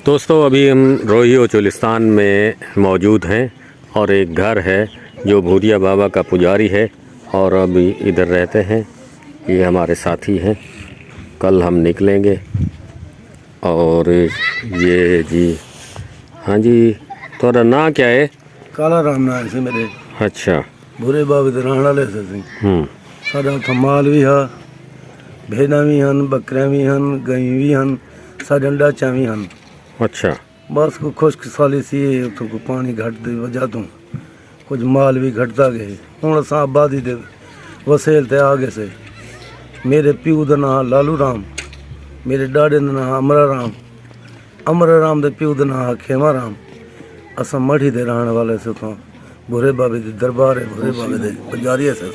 दोस्तों अभी हम रोही और चोलिस्तान में मौजूद हैं और एक घर है जो भूरिया बाबा का पुजारी है और अभी इधर रहते हैं। ये हमारे साथी हैं, कल हम निकलेंगे। और ये जी, हाँ जी, थोड़ा ना क्या है? काला राम नाम से मेरे। अच्छा, भूरे बाबे दे रहण वाले से। साडा उत्थे माल भी है, भेड़ां भी हैं, बकरियां भी हैं, गई भी हैं, साडे डाचां भी हैं। अच्छा, बस को खुश्क साली सी उत्थों को पानी घट दी वजह तो कुछ माल भी घटता गए। हुण असां आबादी दे वसेल ते आ गए से। मेरे प्यू दा नाम लालू राम, मेरे डाड़े दा नाम अमरा राम दे प्यू दा नाम खेमा राम। असां मढ़ी दे रहण वाले से तो भूरे बाबे दे दरबार है, भूरे बाबे दे पुजारी है से।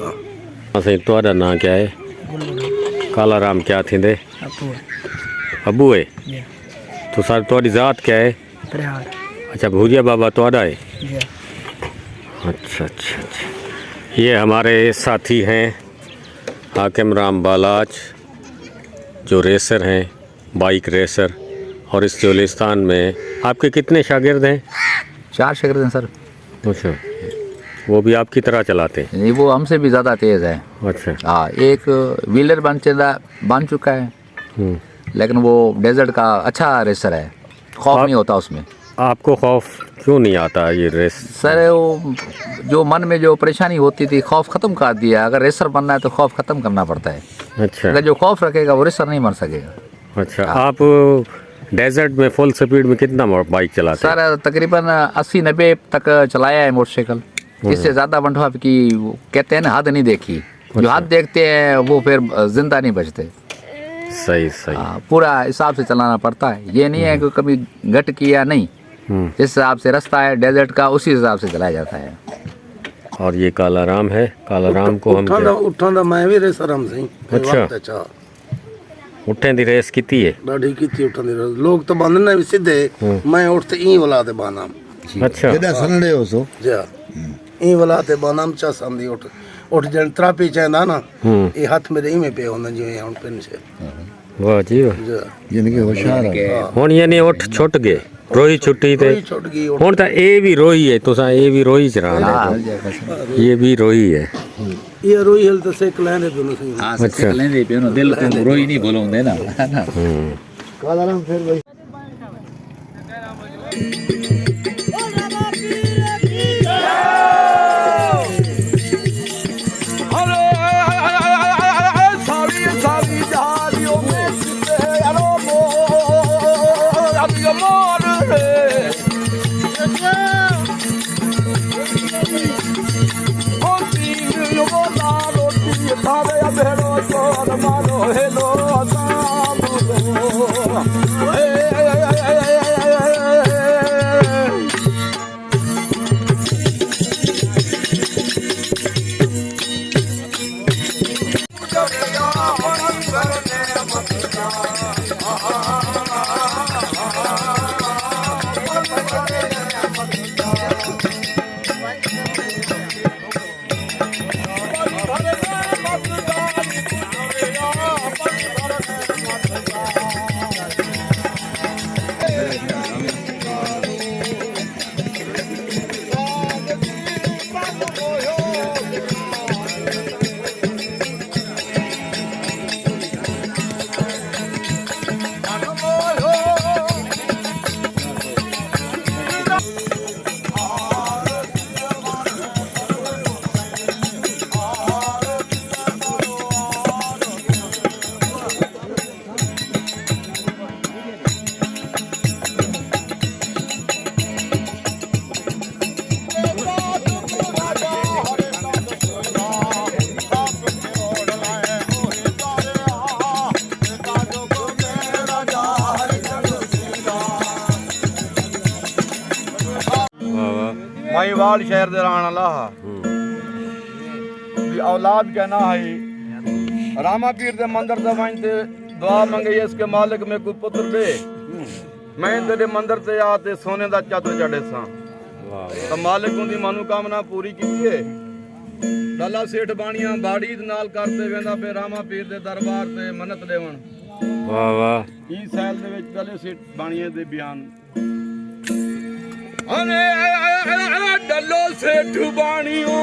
असें तुहाडा नाम क्या है? काला राम क्या थींदे? अबू है। तो सर तुहाडी ज़ात क्या है? अच्छा, भूरिया बाबा तुहाडा है। अच्छा अच्छा अच्छा। ये हमारे साथी हैं हाकिम राम बालाच, जो रेसर हैं, बाइक रेसर। और इस चोलिस्तान में आपके कितने शागिर्द हैं? 4 शागिर्द हैं सर। अच्छा, वो भी आपकी तरह चलाते हैं? नहीं, वो हमसे भी ज़्यादा तेज़ है। अच्छा, हाँ, एक व्हीलर बन चुका है, लेकिन वो डेजर्ट का अच्छा रेसर है, खौफ नहीं होता उसमें। आपको खौफ क्यों नहीं आता ये रेस? सर वो जो मन में जो परेशानी होती थी, खौफ ख़त्म कर दिया। अगर रेसर बनना है तो खौफ ख़त्म करना पड़ता है। अच्छा, अगर जो खौफ रखेगा वो रेसर नहीं बन सकेगा। अच्छा। आप डेजर्ट में फुल स्पीड में कितना बाइक चलाते हैं? सर तकरीबन 80-90 तक चलाया है मोटरसाइकिल। इससे ज़्यादा बंटवा की कहते हैं ना, हद नहीं देखी। जो हद देखते हैं वो फिर जिंदा नहीं बचते। सही सही। पूरा हिसाब से चलाना पड़ता है। ये नहीं है कि कभी घट किया नहीं, जिस हिसाब से रास्ता है डेजर्ट का उसी हिसाब से चलाया जाता है। और ये काला राम है। काला राम को हम उठां दा मैं भी रेसर हम सही। अच्छा, उठें दी रेस कीती है? डाढ़ी कीती उठां दी रेस। लोग तो बंदने भी सीधे, मैं उठते ई वाला ते बानाम। अच्छा, जेड़ा सनड़े हो सो जा ई वाला ते बानाम चा संदी उठ जन त्रापी चंदा ना, ये हाथ मेरे ई में पे होंदा जिवें हुन पिन से। वाह जी वाह, यानी कि होशियार है। हुन यानी उठ छुट गए, रोही छुट्टी ते हुन तां ए भी रोही है। तुसां ए भी रोही च रहंदे, ये भी रोही है। ये रोही हल तो सेक लेंदे पियो सही। हां, सेक लेंदे पियो ना, दिल को रोही नहीं बोलोंदे ना। काला राम फिर भाई माईवाल शहर दे रहण वाला भी औलाद कहना है। रामा पीर दे मंदिर दे वहीं ते दुआ मंगे इसके मालिक में कोई पुत्र दे। मैं तेरे मंदिर ते आते सोने दा चादर चढ़े सा। वाह ਤਾਂ ਮਾਲਕ ਉਹਦੀ ਮਨੋਕਾਮਨਾ ਪੂਰੀ ਕੀਤੀ ਹੈ। ਲਾਲਾ ਸੇਠ ਬਾਣੀਆਂ ਬਾੜੀ ਦੇ ਨਾਲ ਕਰਦੇ ਵੇਂਦਾ ਪੇ ਰਾਮਾ ਪੀਰ ਦੇ ਦਰਬਾਰ ਤੇ ਮੰਨਤ ਦੇਵਣ। वाह वाह ਇਸ ਸਾਲ ਦੇ ਵਿੱਚ ਲਾਲੇ ਸੇਠ ਬਾਣੀਆਂ ਦੇ ਬਿਆਨ ਅਰੇ ਡੱਲੋ ਸੇਠ ਬਾਣੀਓ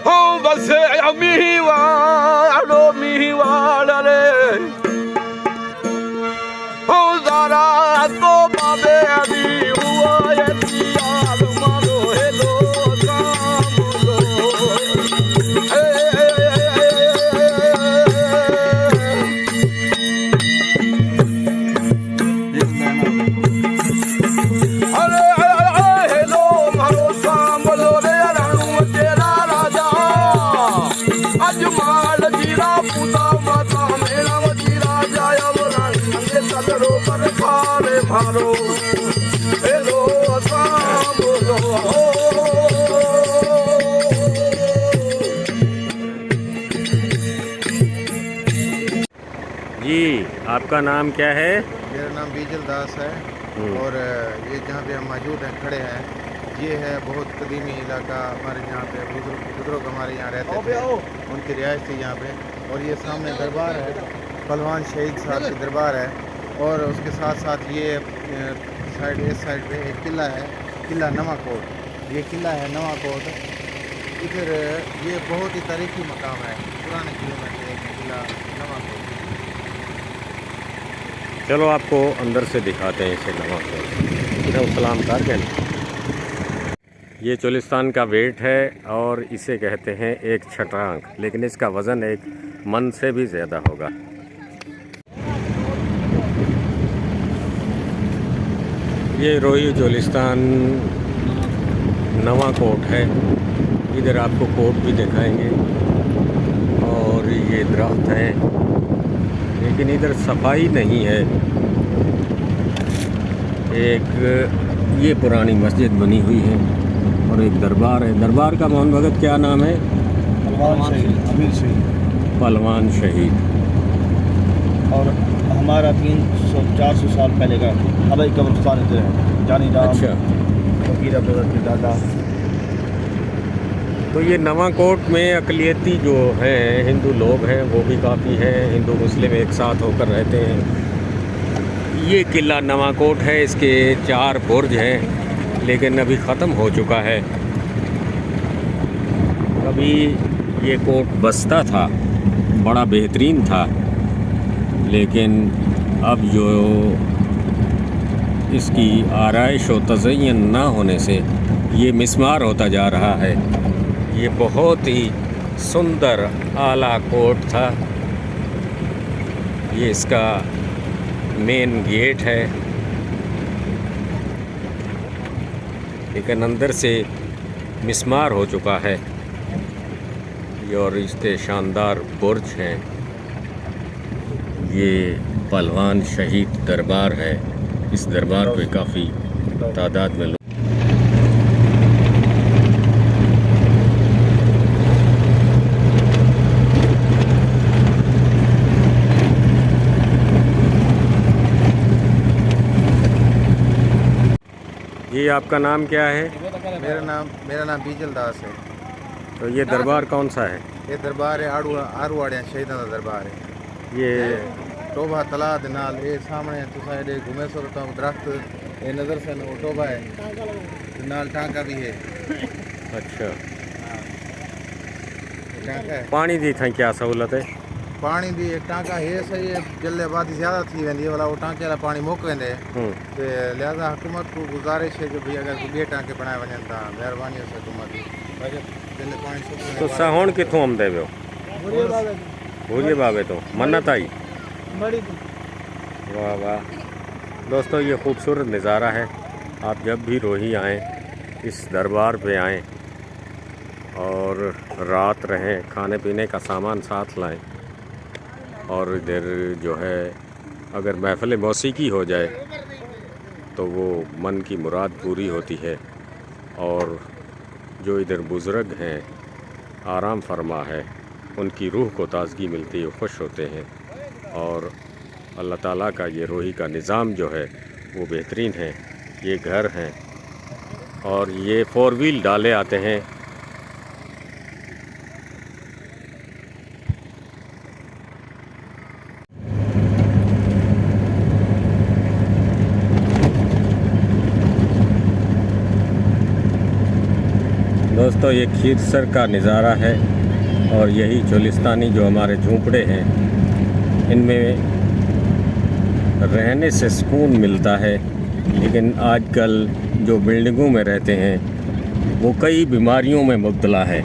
ਹੋ ਬਸੇ ਮੀਵਾੜੋ ਰੇ ਹੋ ਜ਼ਰਾ ਤੋ ਬਾਬੇ ਅਭੀ ਹੁਆ ਯਾਦ ਮਾਰੋ ਹੈਲੋ ਸਾਮੋ Hello, जी आपका नाम क्या है? मेरा नाम बीजल दास है और ये जहाँ पे हम मौजूद हैं खड़े हैं ये है बहुत कदीमी इलाका। हमारे यहाँ पे बुजुर्ग हमारे यहाँ रहते थे, उनकी रिहाइश थी यहाँ पे। और ये सामने दरबार है, पहलवान शहीद साहब की दरबार है। और उसके साथ साथ ये साइड इस साइड पे एक किला है, किला नवाकोट। ये किला है नवाकोट। इधर ये बहुत ही तारीखी मकाम है, पुराने किलों में से एक किला नवाकोट। चलो आपको अंदर से दिखाते हैं इसे नवाकोट। सलाम कारगन। ये चोलिस्तान का वेट है और इसे कहते हैं एक छटांग, लेकिन इसका वज़न एक मन से भी ज़्यादा होगा। ये रोही चोलिस्तान नवाकोट है। इधर आपको कोट भी दिखाएंगे और ये दरख्त हैं, लेकिन इधर सफाई नहीं है। एक ये पुरानी मस्जिद बनी हुई है और एक दरबार है। दरबार का मोहन भगत क्या नाम है? पहलवान शहीद। और हमारा 300-400 साल पहले का हवाई कब्रिस्तान इधर है, जानी राम अच्छा, फकीर अब्दुल के दादा। तो ये नवाकोट में अक़लियती जो हैं हिंदू लोग हैं वो भी काफ़ी हैं। हिंदू मुस्लिम एक साथ होकर रहते हैं। ये किला नवाकोट है, इसके 4 बुर्ज हैं, लेकिन अभी ख़त्म हो चुका है। कभी ये कोट बसता था, बड़ा बेहतरीन था, लेकिन अब जो इसकी आराइश और तज़य्युन ना होने से ये मिस्मार होता जा रहा है। ये बहुत ही सुंदर आला कोट था। ये इसका मेन गेट है, लेकिन अंदर से मिस्मार हो चुका है। ये और इसके शानदार बुर्ज हैं। ये पहलवान शहीद दरबार है। इस दरबार पे काफ़ी तादाद में लोग ये आपका नाम क्या है? मेरा नाम बीजल दास है। तो ये दरबार कौन सा है? ये दरबार है आरूवाड़िया शहीदों का दरबार है। ये टोबा तला दे नाल ये सामने तो साइड घूमे सो तो दरख्त ये नज़र से वो टोबा है, नाल टांका भी है। अच्छा, टांका है। पानी दी था क्या सहूलत है? पानी दी एक टांका है सही है, जल्दी आबादी ज़्यादा थी वेंदी वाला वो टांके वाला पानी मुक वेंदे। तो लिहाजा हुकूमत को गुजारिश है कि भाई अगर बे टांके बनाए वजन था मेहरबानी से हुकूमत की जल्दी पानी तो साहुण कितों आमदे पियो? भूरिए बाबे तो मन्नत आई। वाह वाह दोस्तों, ये खूबसूरत नज़ारा है। आप जब भी रोही आएँ इस दरबार पे आएँ और रात रहें, खाने पीने का सामान साथ लाएं। और इधर जो है अगर महफ़िल मौसीकी हो जाए तो वो मन की मुराद पूरी होती है। और जो इधर बुज़ुर्ग हैं, आराम फरमा है, उनकी रूह को ताज़गी मिलती है, खुश होते हैं। और अल्लाह ताला का ये रोही का निज़ाम जो है वो बेहतरीन है। ये घर हैं और ये 4 व्हील डाले आते हैं। दोस्तों ये खीरसर का नज़ारा है और यही चोलिस्तानी जो हमारे झोंपड़े हैं इनमें रहने से सुकून मिलता है। लेकिन आजकल जो बिल्डिंगों में रहते हैं वो कई बीमारियों में मुब्तला है।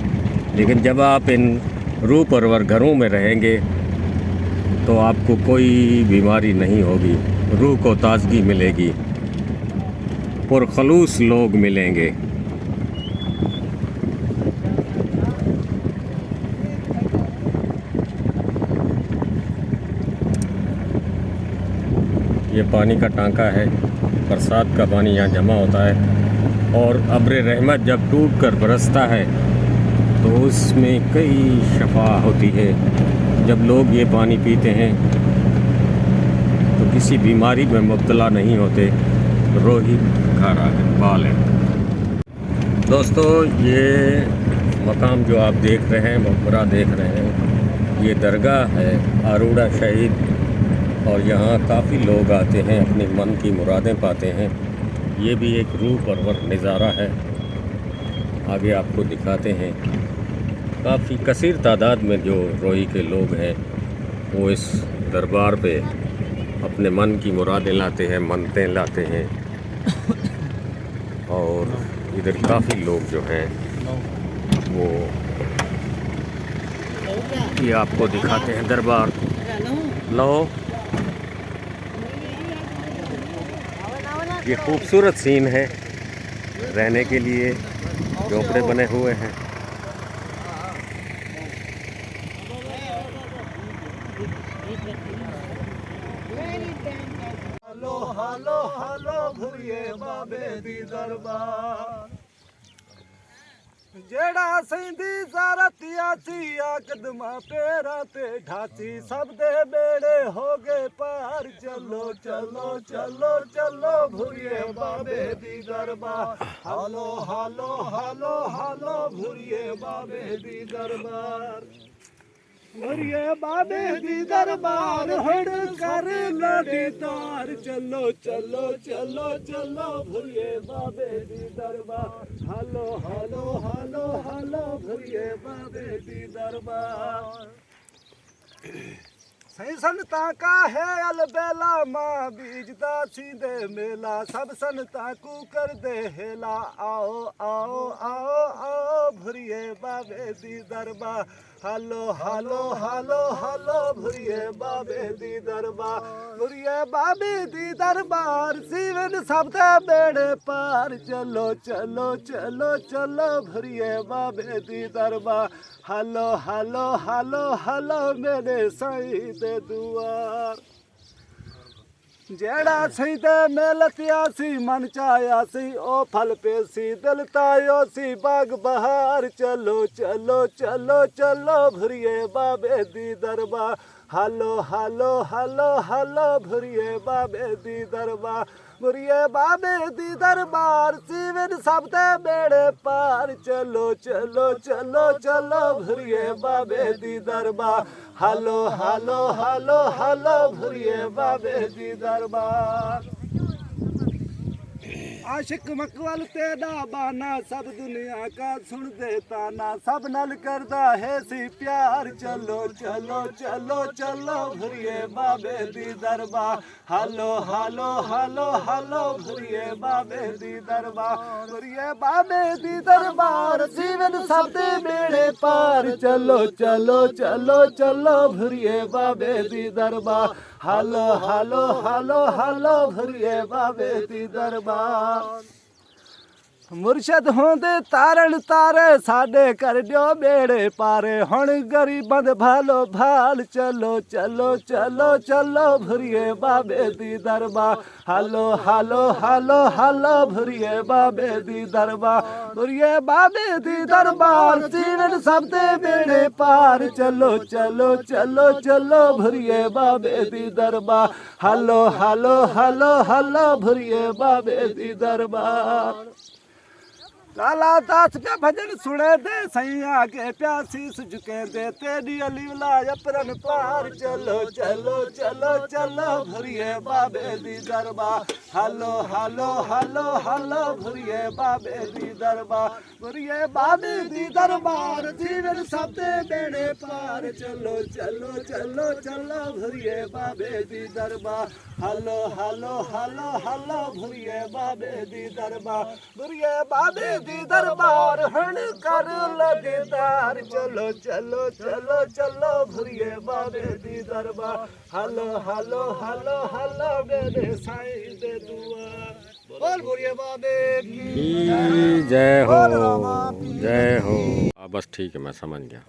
लेकिन जब आप इन रूह परवर घरों में रहेंगे तो आपको कोई बीमारी नहीं होगी, रूह को ताजगी मिलेगी, पुरखलूस लोग मिलेंगे। ये पानी का टांका है, बरसात का पानी यहाँ जमा होता है और अब्र रहमत जब टूट कर बरसता है तो उसमें कई शफा होती है। जब लोग ये पानी पीते हैं तो किसी बीमारी में मुब्तला नहीं होते, रोही खारा बाल है। दोस्तों ये मकाम जो आप देख रहे हैं, मकबरा देख रहे हैं, ये दरगाह है आरूड़ा शहीद और यहाँ काफ़ी लोग आते हैं, अपनी मन की मुरादें पाते हैं। ये भी एक रूह परवर नज़ारा है, आगे आपको दिखाते हैं। काफ़ी कसीर तादाद में जो रोही के लोग हैं वो इस दरबार पे अपने मन की मुरादें लाते हैं, मन्नतें लाते हैं। और इधर काफ़ी लोग जो हैं वो ये आपको दिखाते हैं दरबार। लो ये खूबसूरत सीन है, रहने के लिए झोंपड़े बने हुए हैं। हालो हालो हालो भुरिए बाबे दी दरबार जेड़ा सैंदी ज़ारतिया चिया कदमा पेरा ते ढाची सब दे बेड़े हो गए पार। चलो चलो चलो चलो भुरिए बाबे दी दरबार। हालो हालो हालो हालो भुरिए बाबे दी दरबार। भुरिए बाबे दी दरबार हड़ कर लड़ी तार। चलो चलो चलो चलो भुरिए बाबे दी दरबार। हालो हालो हालो हालो भुरिए बाबे दी दरबार। सही संता का है अलबेला माँ बीजदा सीधे मेला। सब संता को कर दे हेला। आओ आओ आओ आओ भुरिए बाबे दी दरबार। हालो हालो हालो हालो भुरिए बाबे दी दरबार। भुरिए बाबे दी दरबार सीवन सब दे बेड़े पार। चलो चलो चलो चलो भुरिए बाबे दी दरबार। हालो हालो हालो हालो मेरे साईं दे दुआर। जेड़ा सही दे मेलतिया सी मन चाया सी ओ फल पेसी दिल तायो सी बाग बहार। चलो चलो चलो चलो भुरिए बाबे दी दरबार। हालो हालो हालो हालो भुरिए बाबे दी दरबार। भुरिए बाबे दी दरबार सीवन सब दे बेड़े पार। चलो चलो चलो चलो भुरिए बाबे दी दरबार। हालो हालो हालो हालो भुरिए बाबे दी दरबार। आशिक मकबल तेरा बाना सब दुनिया का सुन देता ना। सब नल करदा है सी प्यार। चलो चलो चलो चलो भुरिए बाबे दी दरबार। हालो हालो हालो हालो भुरिए बाबे दी दरबार। भुरिए बाबे दी दरबार जीवन सब दे बेड़े पार। चलो चलो चलो चलो भुरिए बाबे दी दरबार। हालो हालो हालो हालो भुरिए बाबे दी दरबार। मुर्शद होंदे तारण तारे साडे कर दियो बेड़े पारे हुण गरीबां दे भालो भाल चलो चलो चलो चलो भुरिए बाबे दी दरबार हालो हालो हालो हालो भुरिए बाबे दी दरबार भुरिए बाबे दी दरबार जीवन सब दे बेड़े पार चलो चलो चलो चलो भुरिए बाबे दी दरबार हालो हालो हालो हालो भुरिए बाबे दी दरबार लाला दास के भजन सुने दे सैया के प्यासी झुके दे तेरी अलीला अपरन पार चलो चलो चलो चलो भुरिए बाबे दी दरबार हालो हालो हालो हालो भुरिए बाबे दी दरबार भुरिए बाबे दी दरबार जीवन सब दे बेड़े पार चलो चलो चलो चलो भुरिए बाबे दी दरबार हालो हालो हालो हालो भुरिए बाबे दी दरबार भुरिए बाबे दी दरबार हण कर लगदार चलो चलो चलो चलो भुरिए बाबे दी दरबार हालो हालो हालो हालो मेरे साईं दे दुआ बोल भुरिए बाबे की जय हो जय हो। बस ठीक है, मैं समझ गया।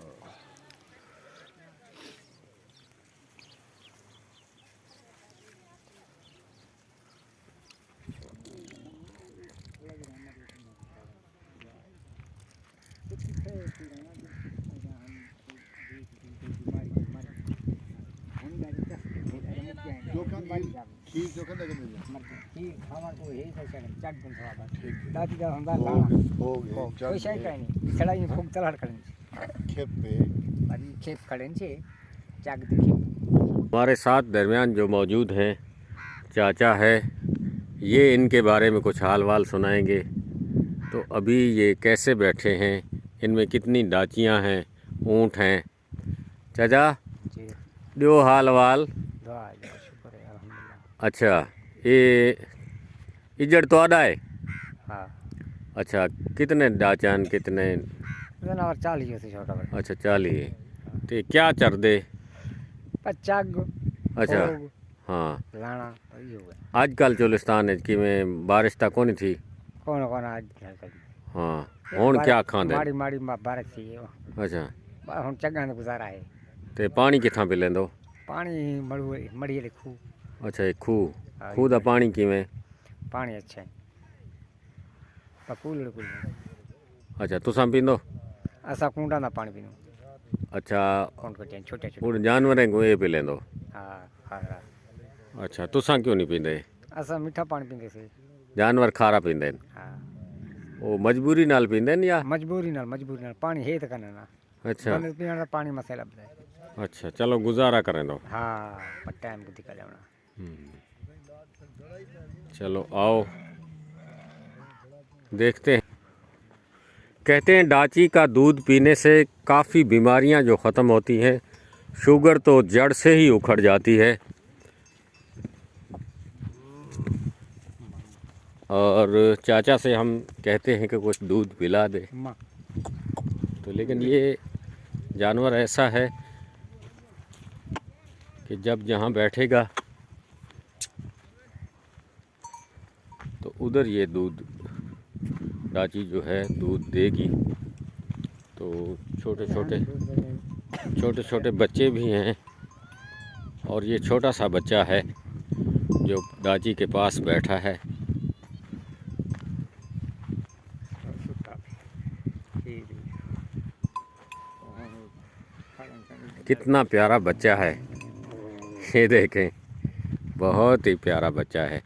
हमारे साथ दरमियान जो मौजूद हैं चाचा है, ये इनके बारे में कुछ हाल वाल सुनाएंगे। तो अभी ये कैसे बैठे हैं, इनमें कितनी डाचियाँ हैं, ऊँट हैं। चाचा दो हाल वाल। अच्छा, ये इजड़ तो आड़ा है। हाँ। अच्छा, कितने डाचान कितने? जनावर 40 से छोटा बड़ा। अच्छा 40। तो क्या चर दे? पचाग। अच्छा हाँ। लाना ये हुआ। आजकल चोलिस्तान है कि में बारिश तक कौन थी? कौन कौन आज? हाँ हुण क्या खांदे? माड़ी माड़ी बारिश थी। अच्छा हुण चंगा ने गुजारा है। ते पानी किथां पे लेंदो? पानी मड़ी वाले खूह। अच्छा एक खूह दा पानी किवें? पानी अच्छा है। Cooler cooler. अच्छा तुसां पींदो? असा कुंडा ना पानी पीनो। अच्छा कौन को छोटे छोटे उन जानवरें को ये पी लेंदो? हाँ खारा। अच्छा तुसां क्यों नहीं पींदे? असा मीठा पानी पींदे से। जानवर खारा पींदे? हाँ। वो मजबूरी नाल पींदे या? मजबूरी नाल पानी है तो करना ना। अच्छा पीने का पानी मसाला बता है। अच्छा चलो गुजारा करें दो। हाँ पर टाइम को दिखा लेना। चलो आओ देखते हैं। कहते हैं डाची का दूध पीने से काफ़ी बीमारियां जो ख़त्म होती हैं, शुगर तो जड़ से ही उखड़ जाती है। और चाचा से हम कहते हैं कि कुछ दूध पिला दे, तो लेकिन ये जानवर ऐसा है कि जब जहाँ बैठेगा तो उधर ये दूध डाची जो है दूध देगी। तो छोटे छोटे बच्चे भी हैं और ये छोटा सा बच्चा है जो डाची के पास बैठा है। कितना प्यारा बच्चा है, ये देखें, बहुत ही प्यारा बच्चा है।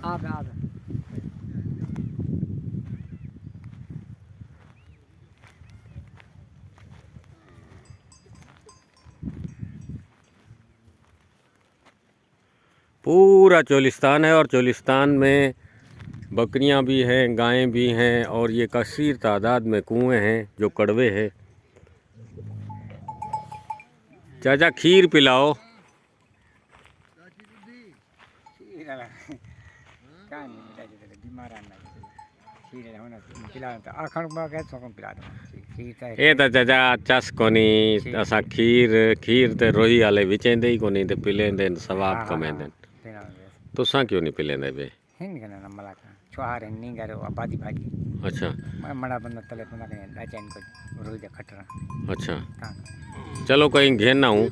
आप पूरा चोलिस्तान है और चोलिस्तान में बकरियां भी हैं, गायें भी हैं और ये कसीर तादाद में कुएं हैं जो कड़वे हैं। चाचा खीर पिलाओ। क्या नहीं मिला जो बीमार आना खीर होना पिला तो आखण में क्या सो पिला दो खीर तो ए त चाचा चस कोनी असां खीर ते रोही वाले विचेंदे ही कोनी ते पिलेंदे सवाब कमेंदे पिला तुसां क्यों नहीं पिलेंदे बे हिंद के ना मला का छुहार नहीं करो आबादी भागी अच्छा मैं मड़ा बंदा तले बंदा के लाचन को रोज खटरा अच्छा कहाँ चलो कहीं घेरना हूँ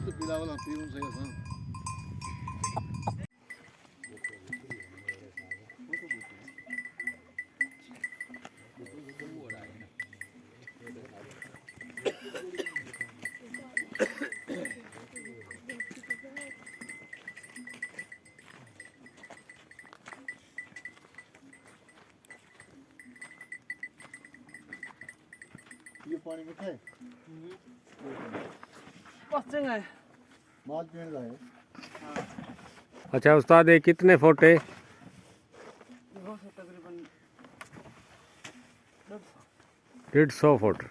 ये पानी मीठा है माल पीने का है अच्छा उस्ताद ये कितने फुट है 150 फुट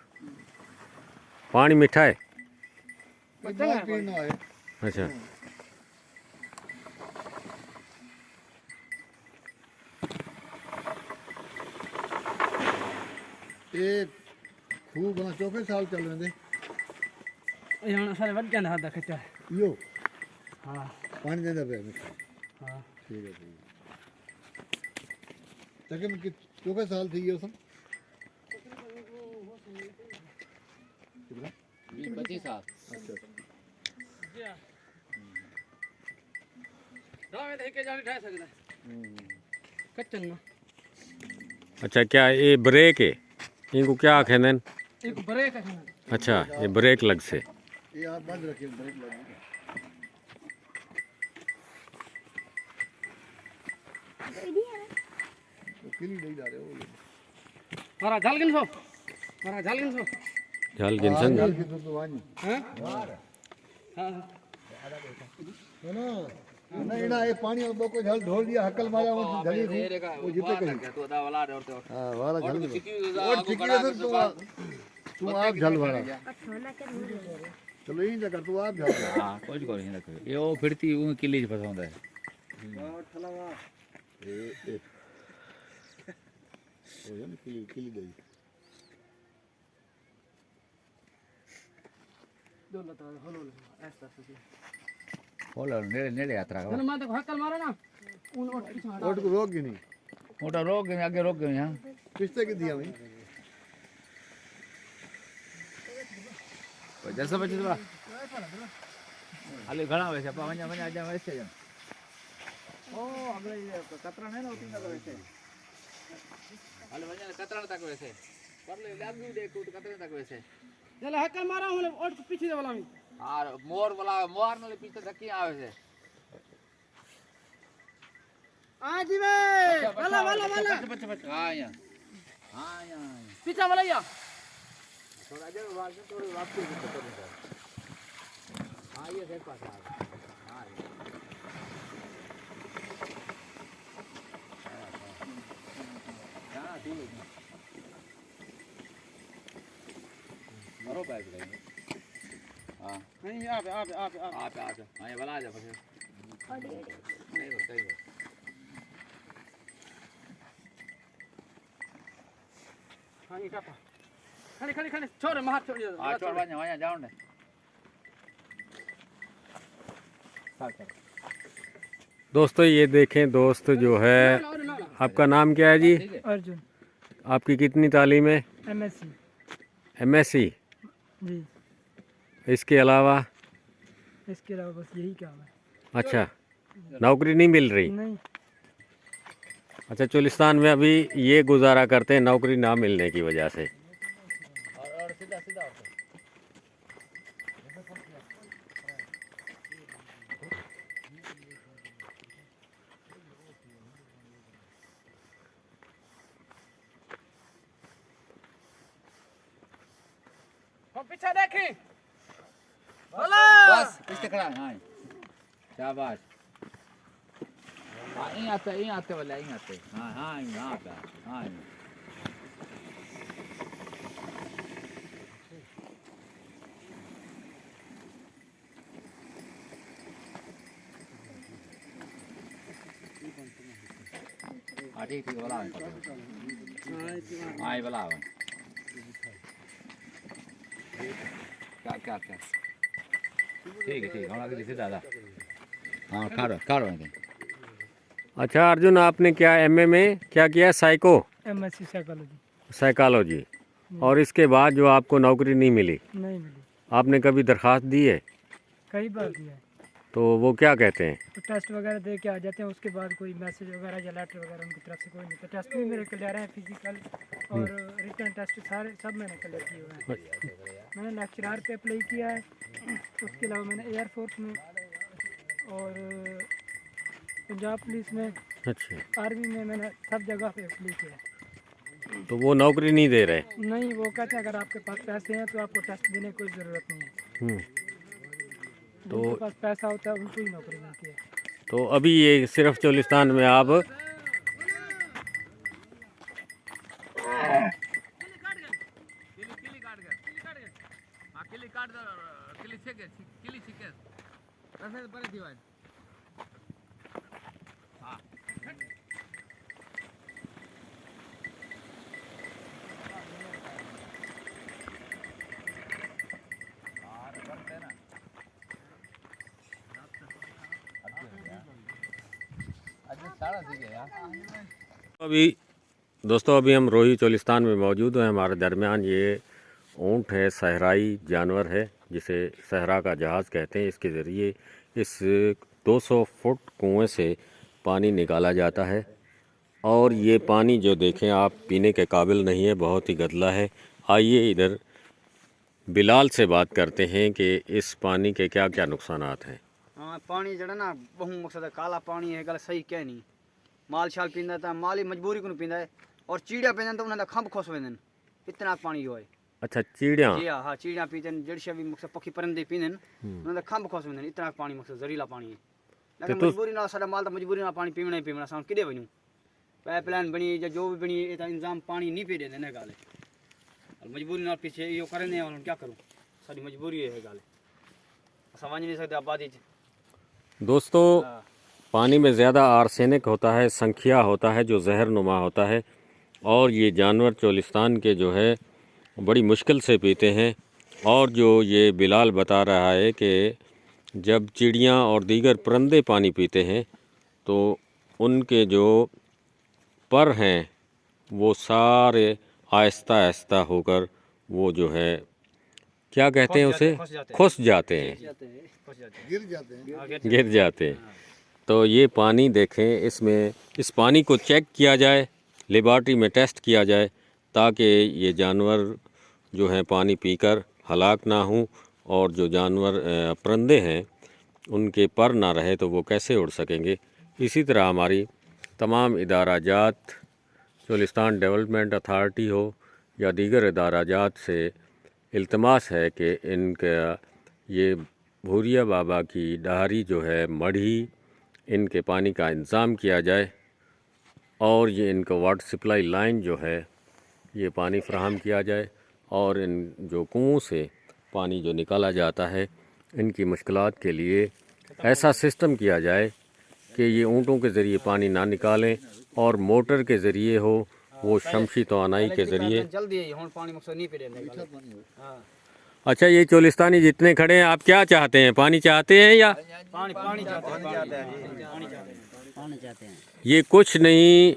पानी मीठा है माल पीना है अच्छा ये खूब बना चौके साल चल रहे थे यहाँ सारे बच जाना हाथ खच्चा यो हाँ पानी देना पे मीठा हाँ ठीक है तक में चौके साल थी ये सब 25 साल अच्छा राव देख के जाने ठा सकता कच्चन ना अच्छा क्या ये ब्रेक है इनको क्या आखें देन एक ब्रेक है अच्छा ये ब्रेक लग से ये आप बंद रखिए ब्रेक लगी तो किली नहीं जा रहे हो मारा झालगिन सो झाल गिनसन जाल की तो वानी हैं हाँ है ना नहीं ना ये पानी और को झल ढोल दिया हकल मारा वो झली वो जीते कहीं तो दा वाला और तो हां वाला झल चिकी और चिकी है तू आप झल वाला चलो यही जगह तू आप झल हां कुछ को नहीं रखो ये वो फिरती वो किले पसंद है ए ओ ये किली किली गई दौलत होलो ऐसा से होलो नेड़े नेड़े यात्रा का मैंने माता को हक्कल मारा ना उन और पीछे हटा ओट को रोक ही नहीं मोटा रोक गए आगे रोक गए यहां पिछते के दिया मैं जैसा बचे तो हाले घणा वैसे पा वञा वञा जा वैसे जा ओ अगले ये कतरा है ना उठी ना वैसे हाले वञा कतरा तक वैसे कर ले लागू दे कूट कतरे तक वैसे चले हक्कल मारा हूं और पीछे दे वाला में और मोर वाला मोर नाले पीछे धक्की आवे से आ जी वे वाला हां या हां या पीछे वाला या थोड़ा देर बाद थोड़ी वापसी खत्म हो जाए हां ये देख पास आ हां हां ठीक है मारो बैग ले हां नहीं आप हां ये वाला आ जा फिर नहीं बस सही है हाँ ये कापा खड़ी छोड़ मार छोड़ हां छोड़ वञा जाओ ने दोस्तों ये देखें दोस्त जो है आपका नाम क्या है जी अर्जुन आपकी कितनी तालीम है एमएससी एमएससी जी इसके अलावा इसके अलावा बस यही काम है अच्छा नौकरी नहीं मिल रही नहीं अच्छा चोलिस्तान में अभी ये गुजारा करते हैं नौकरी ना मिलने की वजह से और सीधा सीधा हम पीछे देखें बस पीछे खड़ा हां शाबाश हां यहीं आते वाले यहीं आते हां यहां पे हां हाँ ठीक ठीक बोला हाँ ये बोला क्या क्या क्या ठीक है हम आगे दिखे दादा हाँ कारो अच्छा अर्जुन, आपने क्या एमए में क्या किया? MSc psychology psychology. और इसके बाद जो आपको नौकरी नहीं मिली, नहीं मिली, आपने कभी दरखास्त दी है? कई बार दिया है। तो वो क्या कहते हैं? तो टेस्ट वगैरह दे के आ जाते हैं, उसके बाद कोई मैसेज वगैरह या लेटर वगैरह उनकी तरफ से कोई नहीं। तो टेस्ट भी मेरे क्लियर हैं, फिजिकल और रिटर्न टेस्ट सारे सब मैंने क्लियर किए हुए हैं। मैंने लेक्चरार पे अप्लाई किया है, उसके अलावा मैंने एयरफोर्स में और पंजाब पुलिस में, अच्छा, आर्मी में, मैंने सब जगह पे अप्लाई किया है। तो वो नौकरी नहीं दे रहे? नहीं, वो कहते हैं अगर आपके पास पैसे हैं तो आपको टेस्ट देने की कोई ज़रूरत नहीं है। जिनके पास पैसा होता है उनको ही नौकरी मिलती है। तो अभी ये सिर्फ चोलिस्तान में आप अभी हम रोही चोलिस्तान में मौजूद हैं। हमारे दरमियान ये ऊँट है, सहराई जानवर है जिसे सहरा का जहाज़ कहते हैं। इसके ज़रिए इस 200 फुट कुएं से पानी निकाला जाता है और ये पानी जो देखें आप पीने के काबिल नहीं है, बहुत ही गंदा है। आइए इधर बिलाल से बात करते हैं कि इस पानी के क्या क्या नुकसानात हैं। हाँ पानी जड़ा ना बहु मकसद है, काला पानी है, गल सही कह नहीं। माल शाल पींदा था, माल ही मजबूरी को पींदा है और चीड़िया पींदा तो उन्हें खंभ खोस वेंदन इतना पानी जो है। अच्छा, चिड़िया? जी हाँ, चिड़िया पीते जड़शा भी मकसद पक्षी परिंदे पींदन उन्हें खंभ खोस वेंदन इतना पानी मकसद जहरीला पानी है। लेकिन मजबूरी ना साडा माल तो मजबूरी ना पानी पीवना ही पीवना। साउंड किदे वणू पाइपलाइन बनी या जो भी बनी इतना इंतजाम पानी नहीं पी देने गाल और मजबूरी ना पीछे यो करने और क्या करूं, साडी मजबूरी है गाल, समझ नहीं सकते आबादी। दोस्तों, पानी में ज़्यादा आर्सेनिक होता है, संखिया होता है जो जहरनुमा होता है और ये जानवर चोलिस्तान के जो है बड़ी मुश्किल से पीते हैं। और जो ये बिलाल बता रहा है कि जब चिड़ियाँ और दीगर परिंदे पानी पीते हैं तो उनके जो पर हैं वो सारे आहिस्ता आहिस्ता होकर वो जो है क्या कहते हैं उसे, खुश जाते हैं, गिर जाते हैं। तो ये पानी देखें, इसमें इस पानी को चेक किया जाए, लेबॉर्ट्री में टेस्ट किया जाए ताकि ये जानवर जो हैं पानी पीकर हलाक ना हों और जो जानवर परिंदे हैं उनके पर ना रहे तो वो कैसे उड़ सकेंगे। इसी तरह हमारी तमाम इदाराजात, चोलिस्तान डेवलपमेंट अथॉरिटी हो या दीगर इदाराजात से इल्तमास है कि इनका ये भूरिया बाबा की डाहरी जो है, मढ़ी, इनके पानी का इंतज़ाम किया जाए और ये इनको वाटर सप्लाई लाइन जो है ये पानी फ़राहम किया जाए और इन जो कुओं से पानी जो निकाला जाता है इनकी मुश्किलात के लिए ऐसा सिस्टम किया जाए कि ये ऊँटों के ज़रिए पानी ना निकालें और मोटर के ज़रिए हो, वो शमशी तवानाई के ज़रिए। अच्छा, ये चोलिस्तानी जितने खड़े हैं आप क्या चाहते हैं? पानी चाहते हैं या पानी चाहते हैं? ये कुछ नहीं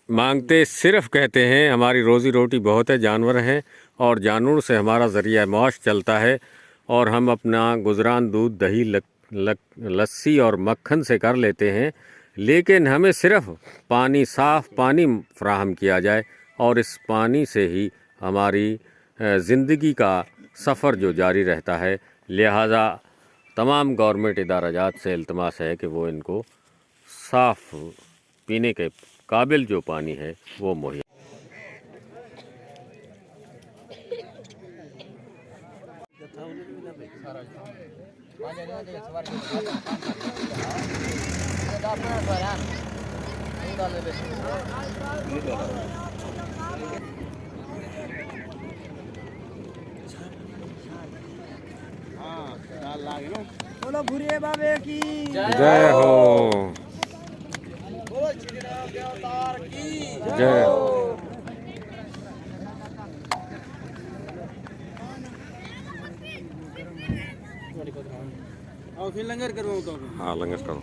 मांगते, सिर्फ कहते हैं हमारी रोज़ी रोटी बहुत है, जानवर हैं और जानवर से हमारा ज़रिया माश चलता है और हम अपना गुज़रान दूध, दही, लस्सी और मक्खन से कर लेते हैं, लेकिन हमें सिर्फ पानी, साफ़ पानी फ़राहम किया जाए और इस पानी से ही हमारी ज़िंदगी का सफ़र जो जारी रहता है। लिहाजा तमाम गवर्नमेंट इदाराजात से इल्तमास है कि वो इनको साफ़ पीने के काबिल जो पानी है वो मुहैया। बोलो भूरिया बाबे की जय हो। जय। और फिर लंगर करवाऊं तो हाँ लंगर करो।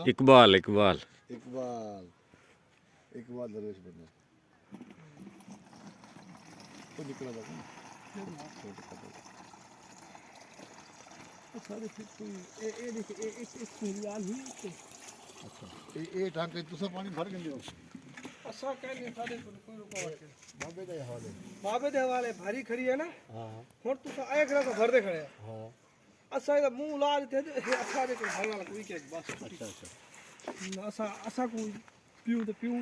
इकबाल इकबाल इकबाल इकबाल दरवेश बने तो निकला था सारे फिर ए देखिए एक रियाल ही अच्छा ए टांग के तुसा पानी भर गंदे हो असा कहने साडे कोई रुकावट बाबे दे हवाले बाबे दे हवाले भारी खड़ी है ना हां हुन तुसा आए करा तो भर दे खड़े हां असा दा मुंह लाज थे असा दे हवाला कोई के बस अच्छा अच्छा असा असा को पीऊ तो पीऊ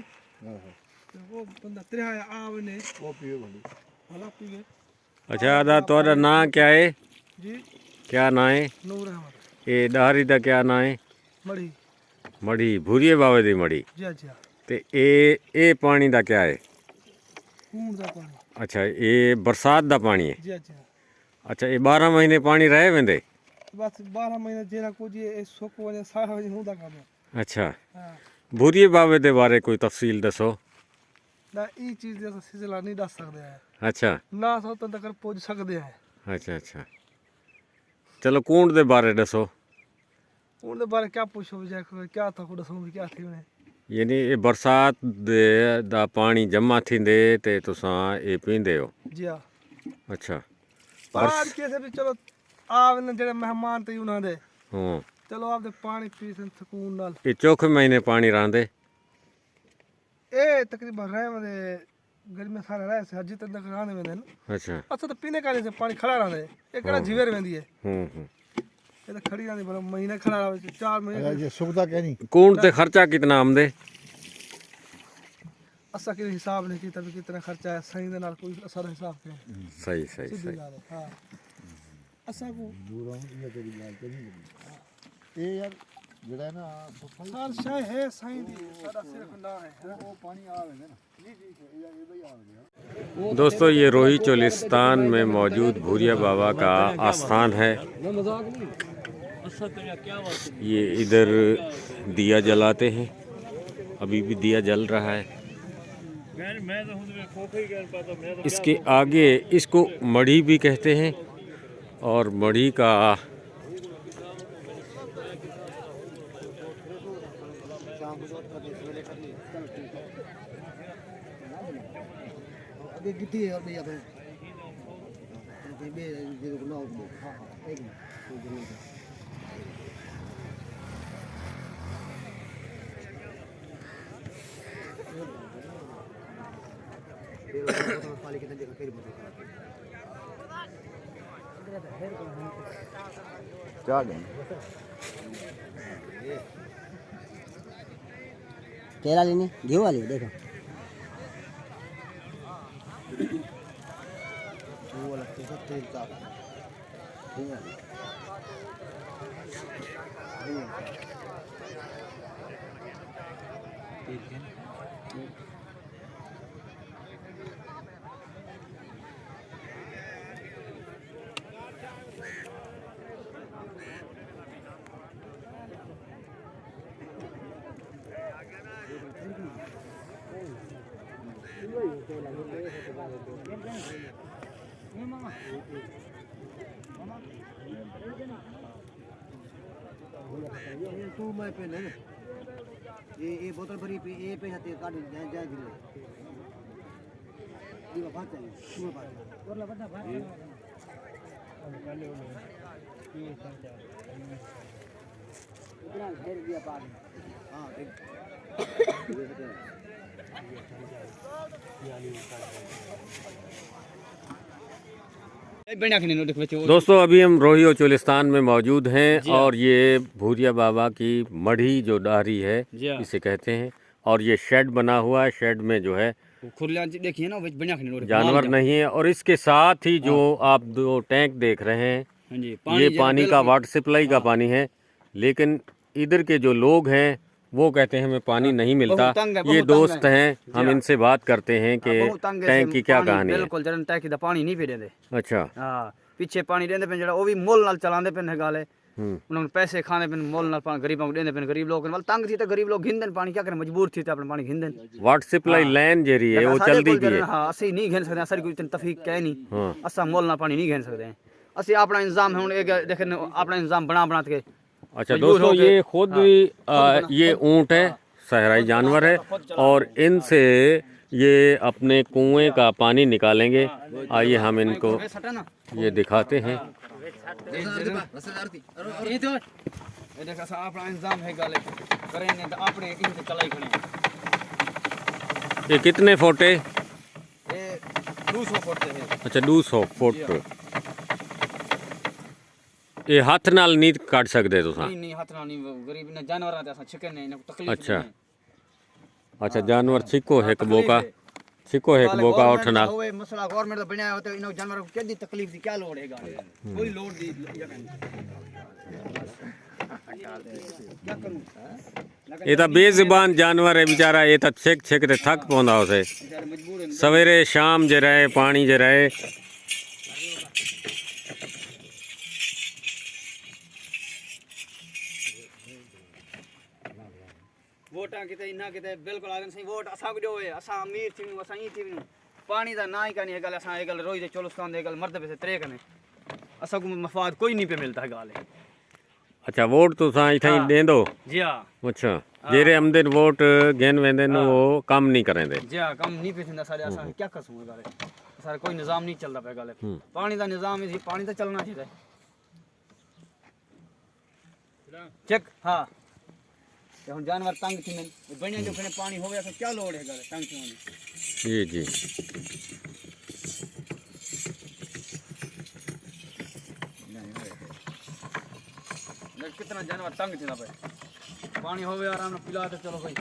हां हां तो वो बंदा त्रिया आवने वो पियो भली भला पी गए। अच्छा आदा तोड़ा ना क्या है जी क्या ना है नूर अहमद ये डाहरी दा क्या ना है मड़ी मड़ी भूरिए बावे दी मड़ी जी अच्छा ते ए पानी दा क्या है कूण दा पानी अच्छा ये बरसात दा पानी है जी अच्छा अच्छा ये 12 महीने पानी रहे वेंदे बस 12 महीने जेरा को जी सुक वने सारा वने हुंदा काम अच्छा हां भूरिए बावे दे बारे कोई तफसील दसो ना ई चीज दे सिलसिला नहीं दस सकदे है अच्छा ना सो तक पहुंच सकदे है अच्छा अच्छा चलो कूंड दे बारे दसो उनके बारे क्या पूछो जाए क्या था को दसो क्या थी उन्हें यानी ये बरसात दे दा पानी जमा थींदे ते तुसां ये पींदे हो जी हां अच्छा पार कैसे भी चलो आवने जेड़े मेहमान ते उन्हां दे हाँ चलो आप दे पानी पी सन सुकून नाल ये चौखे महीने पानी रहंदे ए तकरीबन रहे वने गर्मी में सारे रहे से हजी तक रहने में न अच्छा अच्छा तो पीने का से पानी खड़ा रहंदे एक कड़ा झीवेर वेंदी है ये तो खड़ी रहंदी भला महीने खड़ा रहे 4 महीने ये सुविधा कहनी कूंड ते खर्चा कितना आमदे असा के हिसाब नहीं की तभी कितना खर्चा है सही दे नाल कोई असर हिसाब के सही सही सीधी सही गल है हां असा को दूर ये तेरी बात नहीं ये यार जेड़ा है ना सफाई सार शाय है सही दी साडा सिर्फ ना है वो पानी आवे ना जी जी ये भाई आ गया दोस्तों ये रोही चोलिस्तान में मौजूद भूरिया बाबा का आस्थान है ये इधर दिया जलाते हैं अभी भी दिया जल रहा है इसके आगे इसको मढ़ी भी कहते हैं और मढ़ी का अभी कितनी है भैया भाई कहीं बे जे को ना हो हां हां एक मिनट पाली कितने जगह फिर क्या गए केला लेनी घी वाली देखो वो लगता है तेल का तू मैं पे नहीं ये बोतल भरी पे ये पे जाते काट जा जा जिले ये बात है तू बात और लगा बात इतना घेर दिया पानी हां दोस्तों अभी हम रोही और चोलिस्तान में मौजूद हैं और ये भूरिया बाबा की मढ़ी जो डाहरी है इसे कहते हैं और ये शेड बना हुआ है शेड में जो है वो खुरलियां देखिए ना, वो बढ़िया खिले जानवर नहीं है। और इसके साथ ही जो आप दो टैंक देख रहे हैं, हाँ जी, ये पानी का वाटर सप्लाई का पानी है। लेकिन इधर के जो लोग हैं वो कहते हैं हमें पानी नहीं मिलता। बहुत तंग है, ये बहुत दोस्त तंग है। हैं, हम इनसे बात करते हैं कि टैंक की क्या कहानी है। बिल्कुल जरन टैंक दा पानी नहीं पी देंदे। अच्छा। हाँ, पीछे पानी देंदे पे जेड़ा वो भी मुल नाल चलांदे पे गाले। हम्म। उन्होंने पैसे खाने पे मुल नाल पानी गरीबों को देंदे पे। गरीब लोग वाल तंग थी तो गरीब लोग घिंदन पानी, क्या करें, मजबूर थी तो अपने पानी घिंदन। वाटर सप्लाई लाइन जेरी है वो चलदी भी है। हाँ, असि नहीं घिन सकते, सारी कोई इतनी तफीक है नहीं। हाँ। असा मुल नाल पानी नहीं घिन सकते हैं। असि अपना इंतजाम है, एक देखें अपना इंतजाम बना के। अच्छा दोस्तों, ये खुद ये ऊँट है, सहराई जानवर है, और इनसे ये अपने कुएं का पानी निकालेंगे। आइए हम इनको ये दिखाते हैं। ये देखा सा अपना इंतजाम है गाले करेंगे तो अपने इनसे चलाई खड़े। ये कितने फुट है? ये 200 फुट है। अच्छा 200 फुट। ये हाथ नाल नहीं काट सकते तुसा? नहीं हाथ नाल नहीं, गरीब ने जानवर आते असा छिके ने इनको तकलीफ। अच्छा अच्छा, जानवर छिको है कबो का, छिको है कबो का उठ नाल। होवे मसला गवर्नमेंट दा बनया होते इन जानवर को केदी तकलीफ दी क्या लोड़ है गाले, कोई लोड़ दी क्या करूं। ये तो बेजुबान जानवर है बेचारा, ये तो छिक छिक ते थक पौंदा उसे। सवेरे शाम जे रहे पानी जे रहे। वोटां किते इना किते बिल्कुल आगन सही वोट असा को है, असा अमीर थी असा ई थी पानी दा ना ही कानी है गल। असा ए गल रोज दे चोलस्तान दे गल मर्द पे से तरे कने असा को मफाद कोई नहीं पे मिलता है गाल। अच्छा वोट तुसा इथे ही देंदो? जी हां। अच्छा, जेरे आमदन वोट गेन वेंदे न वो काम नहीं करेंदे? जी हां, काम नहीं पे थिंदा सारे। असा क्या कसू गाल, सारे कोई निजाम नहीं चलदा पे गाल। पानी दा निजाम है, पानी तो चलना चाहिए। चेक हां, हम जानवर तंग थी बढ़िया जो खने पानी होवे तो क्या लोड़ है गाल तंग थी। जी जी। कितना जानवर तंग थी ना पे पानी होवे आराम से पिला तो चलो भाई।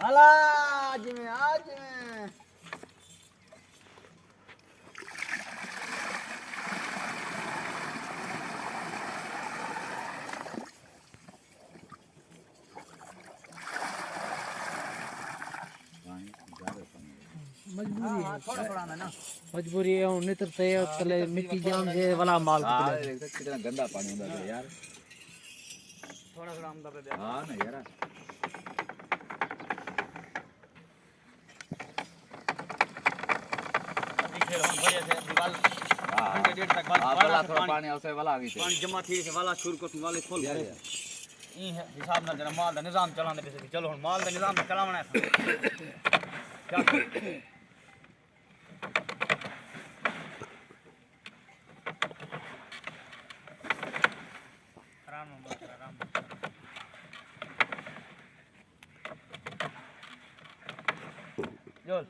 हला आज में मजबूरी है उन्हें तो तले मिट्टी जाम से वाला माल कितना गंदा पानी होता है यार। थोड़ा थोड़ा आमदा पे। हाँ ना यार, थोड़ा पानी उसे वाला आगे पानी जमा थी से वाला छुर को वाले खोल गए ई है हिसाब ना जरा माल दा निजाम चलाने पे। चलो हुन माल दा निजाम चलावना है क्या जोल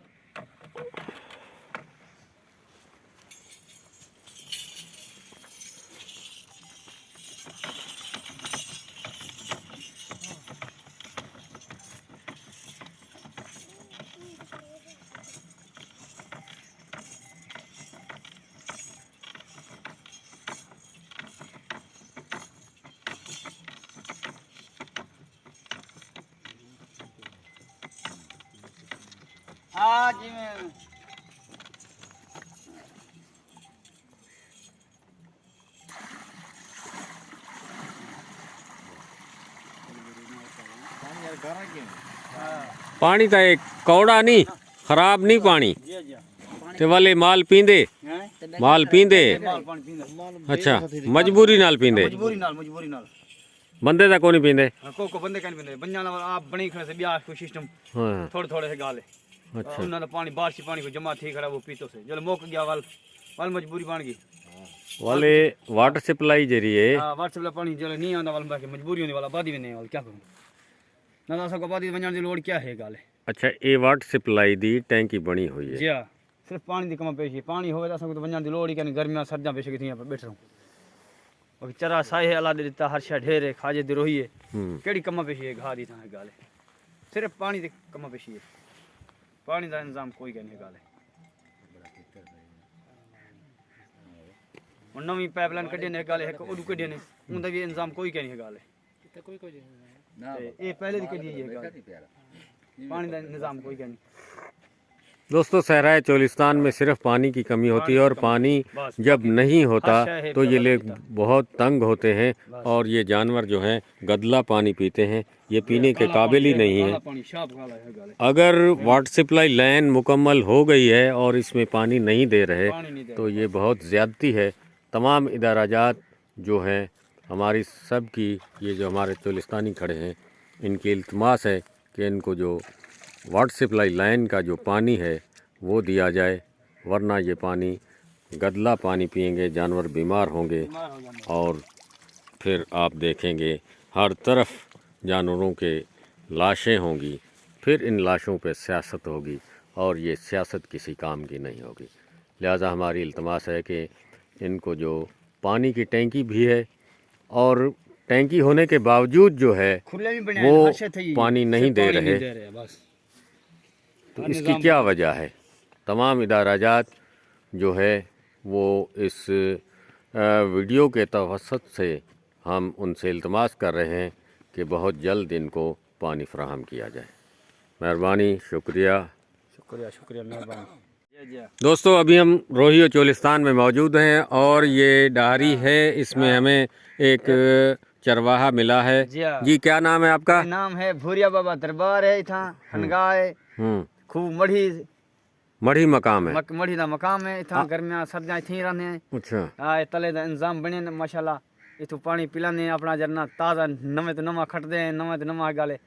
आज में पानी तो एक कौड़ा नहीं, खराब नहीं पानी ते वाले माल पींदे, माल पींदे। अच्छा, मजबूरी नाल पींदे? मजबूरी नाल बंदे दा कोनी पींदे? को बंदे कान पींदे बंजाना आप बणी खड़े से ब्याह को सिस्टम। हां थोड़े थोड़े से गाले। अच्छा, उन्होंने पानी बारिश पानी को जमा थी खड़ा वो पीतो से जल मोक गया वाल मजबूरी बन गई वाले वाटर सप्लाई जेरी है। हां, वाटर सप्लाई पानी जल नहीं आंदा वाल बाकी मजबूरी होने वाला बादी में नहीं वाल क्या करूं ना तो सबको बादी बंजाने की लोड़ क्या है गाले। अच्छा, ये वाटर सप्लाई दी टैंकी बनी हुई है? जी हां, सिर्फ पानी दी कम पेशी पानी होवे तो सबको तो बंजाने की लोड़ ही क्या गर्मियां सर्दियां पेश की थी यहां पर बैठ रहूं और चरा साहे अल्लाह ने दिता हर शय ढेर है खाजे दी रोही है हम्म। केड़ी कम पेशी है घा दी था गाल है सिर्फ पानी दे कम पेशी है पानी दा इंतजाम कोई नहीं गाल है और नवी पाइपलाइन कढे ने गाल है ओडू कढे ने उनदा भी इंतजाम कोई नहीं गाल है ना ये पहले दी कढी है गाल पानी दा इंतजाम कोई नहीं दोस्तों सहराए चोलिस्तान में सिर्फ पानी की कमी होती है और पानी जब नहीं होता तो ये लोग बहुत तंग होते हैं और ये जानवर जो हैं गदला पानी पीते हैं, ये पीने के काबिल ही नहीं है। पानी शाप गाल है गाल अगर वाटर सप्लाई लाइन मुकम्मल हो गई है और इसमें पानी नहीं दे रहे पानी नहीं दे तो ये बहुत ज़्यादती है। तमाम इदाराजात जो हैं हमारी सब की, ये जो हमारे चोलिस्तानी खड़े हैं, इनकी इल्तमास है कि इनको जो वाटर सप्लाई लाइन का जो पानी है वो दिया जाए, वरना ये पानी गदला पानी पिएंगे, जानवर बीमार होंगे और फिर आप देखेंगे हर तरफ जानवरों के लाशें होंगी, फिर इन लाशों पे सियासत होगी और ये सियासत किसी काम की नहीं होगी। लिहाजा हमारी इल्तमास है कि इनको जो पानी की टैंकी भी है और टैंकी होने के बावजूद जो है खुले भी बने वो हर शय थी पानी नहीं दे रहे, बस तो इसकी क्या वजह है? तमाम इदाराजात जो है वो इस वीडियो के तवसत से हम उनसे इल्तमास कर रहे हैं कि बहुत जल्द इनको पानी फराहम किया जाए। मेहरबानी, शुक्रिया। शुक्रिया शुक्रिया मेहरबानी। दोस्तों अभी हम रोही और चोलिस्तान में मौजूद हैं और ये डाहरी है, इसमें हमें एक चरवाहा मिला है। जी क्या नाम है आपका? नाम है भूरिया बाबा दरबार है इथा हनगा है खूब मढ़ी मकाम है। मढ़ी दा मकाम है इथा गर्मियां सर्दियां इथे ही रहने हैं। अच्छा हां तले दा इंतजाम बने ने माशाल्लाह इथु पानी पिलाने अपना जरना ताजा नवे तो नवा खटदे हैं नवे तो नवा गाले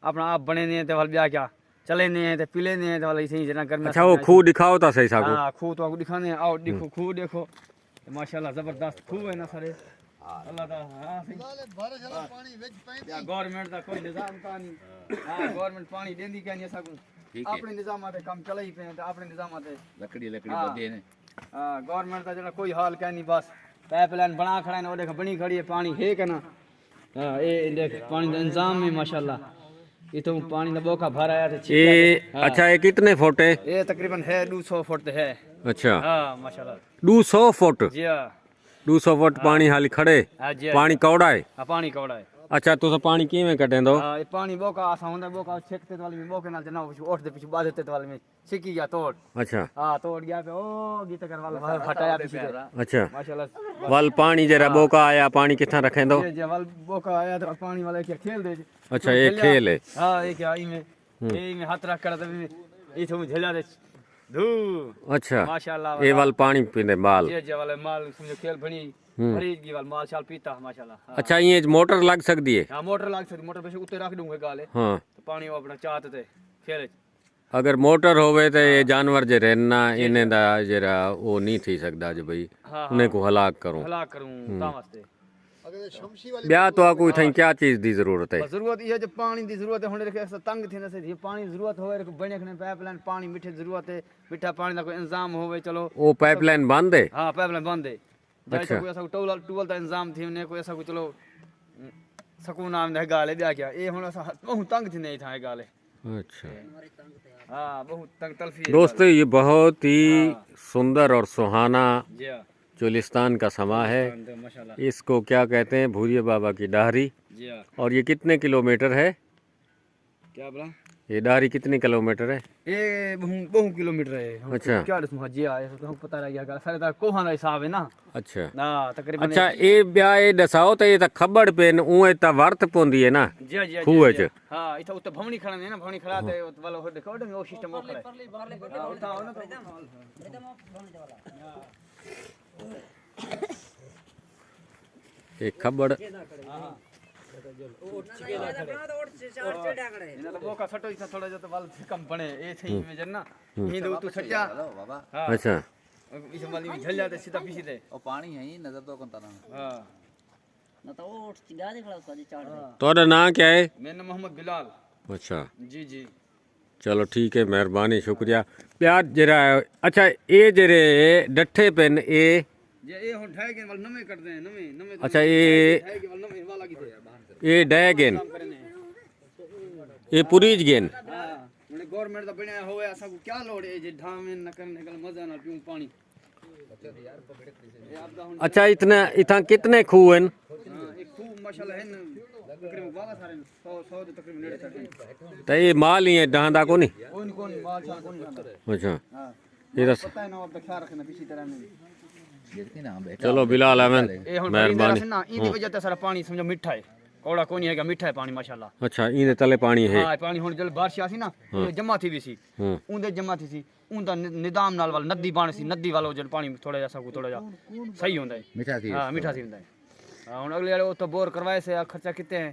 अपना आप बने ने ते वल ब्या क्या चले ने ते पिले ने ते वल इथे ही जना गर्मियां। अच्छा वो खूह दिखाओ ता सही साहब। हां खूह तो दिखाने आओ देखो खूह देखो माशाल्लाह जबरदस्त खूह है ना सारे अल्लाह दा। हां बारिश वाला पानी विच पैंदी गवर्नमेंट दा कोई निजाम का नहीं। हां गवर्नमेंट पानी देंदी क्या नहीं सकू अपने निजामाते काम चले ही पे अपने निजामाते लकड़ी बंदे ने। हां गवर्नमेंट दा जना कोई हाल क्या नहीं, बस पाइपलाइन बना खड़ा है, वो देख बनी खड़ी है, पानी है क्या ना। हां ये देख पानी का इंतजाम है माशाल्लाह। ये तो पानी का बोका भर आया था ये। अच्छा ये कितने फुट है? ये तकरीबन है 200 फुट है। अच्छा हां माशाल्लाह 200 फुट। जी हां 200 फुट पानी हाली खड़े। पानी कौड़ा है? हां पानी कौड़ा है। अच्छा तुस पानी किवें कटेंदो? हां ये पानी बोका आसा हुंदा बोका छिकते वाली में बोके नाल जना उठ दे पीछे बाधते वाली में सिकी गया तोड़। अच्छा हां तोड़ गया पे ओ गीत कर वाला हटाया पीछे। अच्छा माशाल्लाह वल पानी जरा बोका आया पानी किथा रखेंदो? ये वल बोका आया तो पानी वाला क्या खेल दे। अच्छा ये खेल है। हां ये क्या में हाथ रख कर तभी ये तो झेला दे धू। अच्छा माशाल्लाह ये वल पानी पींदे माल। ये वाले माल समझो खेल बनी खरीद की वाल माल शाल पीता माशाल्लाह। अच्छा ये मोटर लग सकती है? हां मोटर लग सकती, मोटर पे उत्ते रख दूंगा गाले। हाँ तो पानी वो अपना चाहते थे खेले। अगर मोटर होवे तो ये जानवर जे रहना इन्हें दा जरा वो नहीं थी सकता जो भाई उन्हें को हलाक करूं ता वास्ते। अगर शमशी वाली ब्याह तो आपको इथाई क्या चीज दी जरूरत है? जरूरत ये जो पानी दी जरूरत है हुन देखे तंग थी न से पानी जरूरत होवे बने खने पाइपलाइन पानी मीठे जरूरत है, मीठा पानी का कोई इंतजाम होवे चलो। वो पाइपलाइन बंद है? हां पाइपलाइन बंद है। अच्छा कोई ऐसा टूल का इंतजाम थी ने कोई ऐसा कोई चलो सकून नाम दे गाले ब्या क्या ये हुन ऐसा बहुत तंग थी नहीं था गाले। अच्छा हां बहुत तंग तलफी। दोस्तों ये बहुत ही सुंदर और सुहाना जी हां चोलिस्तान का समा है। माशाल्लाह इसको क्या कहते हैं? भूरिया बाबा की डाहरी। जी हां। और ये कितने किलोमीटर है? क्या बोला? ये डाहरी कितने किलोमीटर है? ये बहु किलोमीटर है। अच्छा क्या दसू जी हां तो हम पता रह गया सारे दा कोहां दा हिसाब है ना। अच्छा ना तकरीबन। अच्छा ये ब्याह ये दसाओ तो ये तो खबड़ पेन उए तो वर्त पोंदी है ना जी जी खूह च। हां इथा उते भवनी खड़ा है ना भवनी खड़ा ते वाला हो देखो वो सिस्टम वो खड़ा है। हां उठा ना ये खबड़ इना तो बोका छटो इथा थोड़ा जो तो वाल कम बने ए थई में जन्ना ही दो तू छटा बाबा। हां अच्छा इस वाली में झल जाते सीधा पीछे दे और पानी है ही नजर तो कंता ना। हां ना तो वो गा दे खड़ा उसका जी चाड़ दे। तोड़ा नाम क्या है? मेरा नाम मोहम्मद बिलाल। अच्छा जी जी चलो ठीक है मेहरबानी शुक्रिया प्यार जरा। अच्छा ये जरे डठे पेन ये जे ये हुन ढाई के वाल नवे करते हैं नवे अच्छा ये ढाई के वाल नवे वाला की थे ये डै गेन ये पुरीज गेन हां मैंने गवर्नमेंट दा बनया होवे असा को क्या लोड है जे ढामे न करने का मजा ना पीऊं पानी ये आपदा हुन अच्छा इतना इतना कितने खूह हैं हां एक खूब माशाल्लाह है तकरीबन वाला सारे 100 तकरीबन नेड़े तक तो ये माल ही है डहांदा को नहीं कौन माल छा कौन जाता अच्छा हां ये दस पता है ना आप ख्याल रखना किसी तरह में चलो बिलाल अहमद ये हुन मेहरबानी ना इदी वजह ते सारा पानी समझो मीठा है कौड़ा कोनी है मीठा है पानी माशाल्लाह अच्छा इने तले पानी है हां पानी हुन जल बारिश आसी ना ये जमा थी भी सी उंदे जमा थी सी उंदा निदाम नाल वाल नदी बाण सी नदी वालो जल पानी थोड़ा जा सब थोड़ा जा सही होंदा है मीठा थी हां मीठा थी होंदा है हां हुन अगले वाले तो बोर करवाए से खर्चा कितने हैं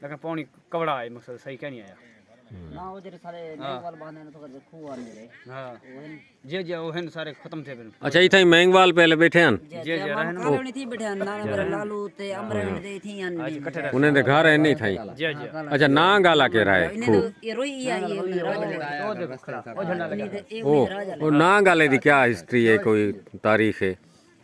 लेकिन पानी कवड़ा है मकसद सही क्या नहीं आया ना वो जेरे सारे मेघवाल बांधे ने तो कर खूह आ मेरे हां जे वो हैं सारे खत्म थे फिर अच्छा इथे ही मेंगवाल पहले बैठे हैं जे रहन कॉलोनी थी बैठे ना मेरे लालू ते अमरन दे थी अन उन्हें दे घर है नहीं थाई जे अच्छा ना गाला के रहा है ये रोई आई वो देखो खड़ा वो झंडा लगा ओ ना गाले दी क्या हिस्ट्री है कोई तारीख है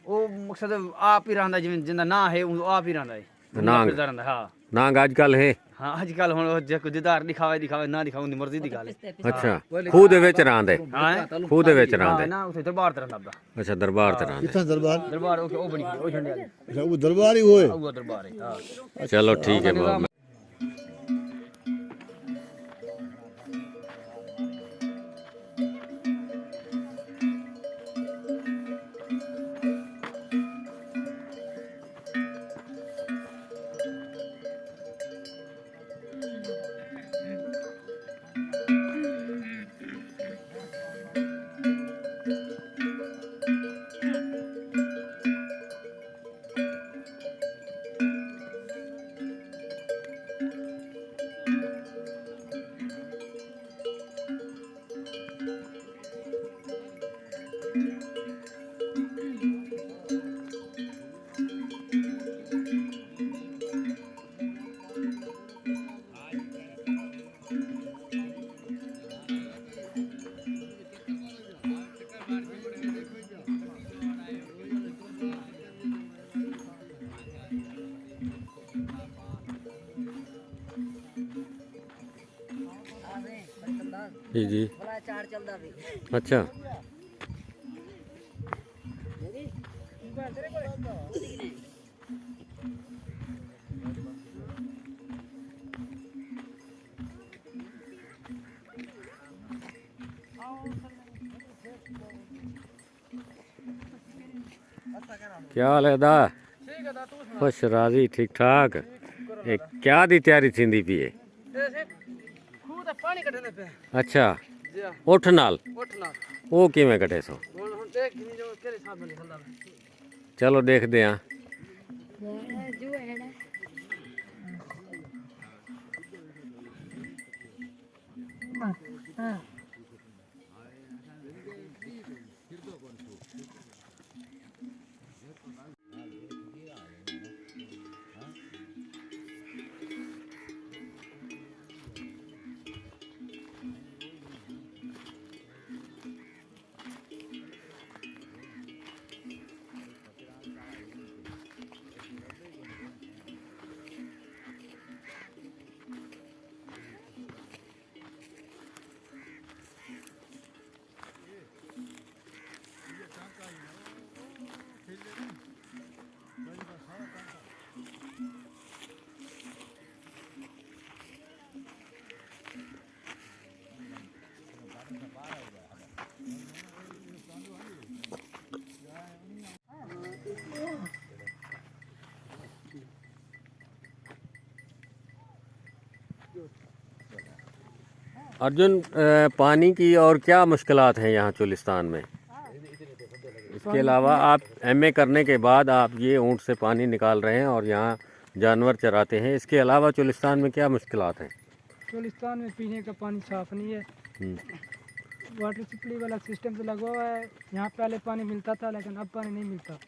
वो मकसद आप ही रहंदा जिंदा ना है वो आप ही रहंदा है नांग रहंदा हां नांग आजकल है हाँ आजकल हुन जे को दीदार दिखावे ना दिखावे उनकी मर्जी दी गल है अच्छा खूह दे विच रहंदे हां खूह दे विच रहंदे ना उसे दरबार तरह दा अच्छा दरबार ते रहंदे इतना दरबार दरबार ओ बनी ओ झंडे वाली अच्छा वो दरबार ही होए वो दरबार है हां चलो ठीक है बाबा जी जी बड़ा चार चलदा भी अच्छा क्या हाल है दा खुश राजी ठीक ठाक ये क्या दी तैयारी थींदी पई है खूह दा पानी कढने पे अच्छा जी उठ नाल उठना वो किवें कटे सो हुन देख कि जो केरे हिसाब नाल चलदा चलो देखते हैं अर्जुन पानी की और क्या मुश्किलात हैं यहाँ चुलिस्तान में? इसके अलावा आप एमए करने के बाद आप ये ऊँट से पानी निकाल रहे हैं और यहाँ जानवर चराते हैं, इसके अलावा चुलिस्तान में क्या मुश्किलात हैं? चुलिस्तान में पीने का पानी साफ़ नहीं है, वाटर सप्लाई वाला सिस्टम तो लगा हुआ है। यहाँ पहले पानी मिलता था लेकिन अब पानी नहीं मिलता।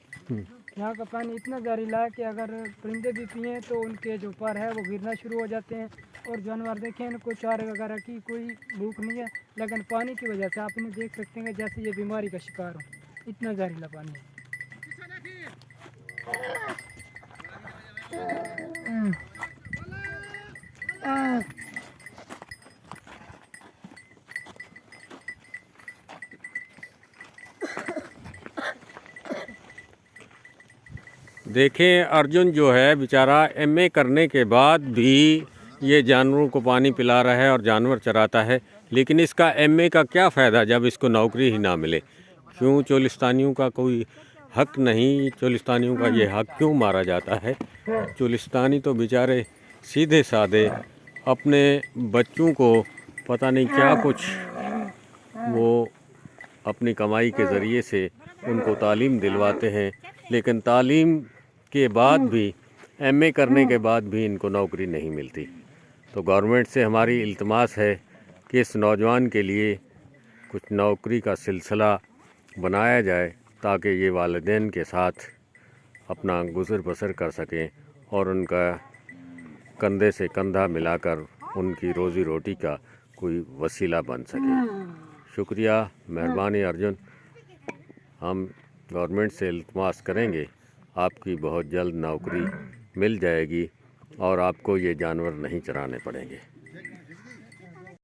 यहाँ का पानी इतना जहरीला है कि अगर परिंदे भी पिए तो उनके जो पर है वो गिरना शुरू हो जाते हैं। और जानवर देखें इनको चारे वगैरह की कोई भूख नहीं है, लेकिन पानी की वजह से आप इन्हें देख सकते हैं जैसे ये बीमारी का शिकार हो, इतना जहरीला पानी है। देखें, अर्जुन जो है बेचारा एमए करने के बाद भी ये जानवरों को पानी पिला रहा है और जानवर चराता है, लेकिन इसका एमए का क्या फ़ायदा जब इसको नौकरी ही ना मिले। क्यों चोलिस्तानियों का कोई हक नहीं, चोलिस्तानियों का ये हक क्यों मारा जाता है। चोलिस्तानी तो बेचारे सीधे साधे अपने बच्चों को पता नहीं क्या कुछ वो अपनी कमाई के ज़रिए से उनको तालीम दिलवाते हैं, लेकिन तालीम के बाद भी, एमए करने के बाद भी इनको नौकरी नहीं मिलती। तो गवर्नमेंट से हमारी इल्तमास है कि इस नौजवान के लिए कुछ नौकरी का सिलसिला बनाया जाए ताकि ये वालिदैन के साथ अपना गुज़र बसर कर सकें और उनका कंधे से कंधा मिलाकर उनकी रोज़ी रोटी का कोई वसीला बन सके। शुक्रिया, मेहरबानी अर्जुन। हम गवर्नमेंट से इल्तमास करेंगे, आपकी बहुत जल्द नौकरी मिल जाएगी और आपको ये जानवर नहीं चराने पड़ेंगे।